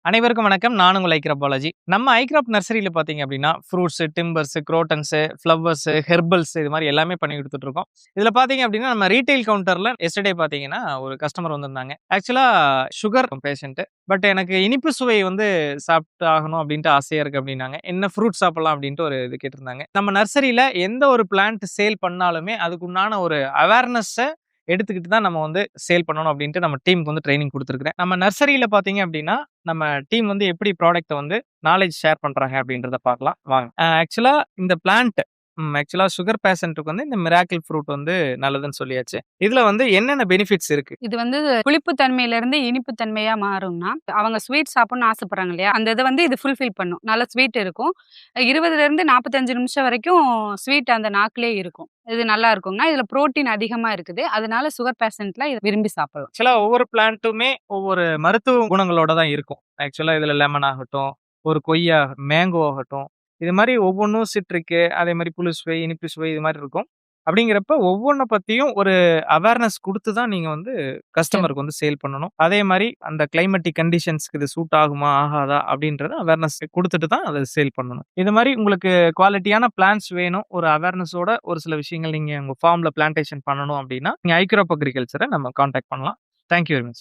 அனைவருக்கும் வணக்கம். நான் உங்கள் ஐக்ராப் பாலாஜி. நம்ம ஐக்ராப் நர்சரியில பார்த்தீங்க அப்படின்னா, ஃப்ரூட்ஸு, டிம்பர்ஸு, குரோட்டன்ஸு, ஃப்ளவர்ஸு, ஹெர்பல்ஸ் இது மாரி எல்லாமே பண்ணி குடுத்துட்டு இருக்கோம். இதில பார்த்தீங்க அப்படின்னா, நம்ம ரீட்டெயில் கவுண்டர்ல எஸ்டர்டே பார்த்தீங்கன்னா, ஒரு கஸ்டமர் வந்திருந்தாங்க. ஆக்சுவலா சுகர் பேஷண்ட். பட் எனக்கு இனிப்பு சுவை வந்து சாப்பிட்டு ஆகணும் அப்படின்ட்டு ஆசையா இருக்கு அப்படின்னாங்க. என்ன ஃப்ரூட் சாப்பிடலாம் அப்படின்ட்டு ஒரு இது கேட்டிருந்தாங்க. நம்ம நர்சரியில எந்த ஒரு பிளான்ட் சேல் பண்ணாலுமே, அதுக்குண்டான ஒரு அவேர்னஸ எடுத்துக்கிட்டு தான் நம்ம வந்து சேல் பண்ணணும் அப்படின்ட்டு நம்ம டீமுக்கு வந்து ட்ரெய்னிங் குடுத்துருக்கிறேன். நம்ம நர்சரியில பார்த்தீங்க அப்படின்னா, நம்ம டீம் வந்து எப்படி ப்ராடக்ட்ட வந்து நாலேட்ஜ் ஷேர் பண்றாங்க அப்படின்றத பார்க்கலாம் வாங்க. ஆக்சுவலா இந்த பிளான்ட் ஆக்சுவலா சுகர் பேஷண்ட்க்கு வந்து இந்த மிராக்கிள் ஃப்ரூட் வந்து நல்லதுன்னு சொல்லியாச்சு. இதுல வந்து என்னென்ன பெனிஃபிட்ஸ் இருக்கு? இது வந்து புளிப்பு தன்மையிலிருந்து இனிப்பு தன்மையா மாறும்னா, அவங்க ஸ்வீட் சாப்பிடணும்னு ஆசைப்படுறாங்க இல்லையா? அந்த இத வந்து இது ஃபுல்ஃபில் பண்ணும். நல்ல ஸ்வீட் இருக்கும். 20லிருந்து 45 நிமிஷம் வரைக்கும் ஸ்வீட் அந்த நாக்குலயே இருக்கும். இது நல்லா இருக்குங்க. இதுல புரோட்டீன் அதிகமா இருக்குது. அதனால சுகர் பேஷண்ட்லாம் இத விரும்பி சாப்பிடலாம். ஆக்சுவலா ஒவ்வொரு பிளான்ட்டுமே ஒவ்வொரு மருத்துவ குணங்களோட தான் இருக்கும். ஆக்சுவலா இதுல லெமன் ஆகட்டும், ஒரு கொய்யா, மேங்கோ ஆகட்டும், இது மாரி ஒவ்வொன்னும் சிட்ரிக்கு, அதே மாரி புளி சுவை, இனிப்பு சுவை இது மாரி இருக்கும். அப்படிங்கிறப்ப ஒவ்வொன்ன பத்தியும் ஒரு அவேர்னஸ் குடுத்து தான் நீங்க வந்து சரி. கஸ்டமருக்கு வந்து சேல் பண்ணணும். அதே மாரி அந்த கிளைமேட்டிக் கண்டிஷன்ஸ்க்கு இது சூட் ஆகுமா? ஆகாதா? அப்படின்றத அவேர்னஸ் குடுத்துட்டு தான் அத சேல் பண்ணணும். இது மாரி உங்களுக்கு குவாலிட்டியான பிளான்ட்ஸ் வேணும். ஒரு அவேர்னஸோட ஒரு சில விஷயங்கள் நீங்க உங்க ஃபார்ம்ல பிளான்டேஷன் பண்ணணும் அப்படின்னா, நீங்க ஐக்ராப் அக்ரிகல்ச்சர நம்ம கான்டாக்ட் பண்ணலாம். Thank you very much.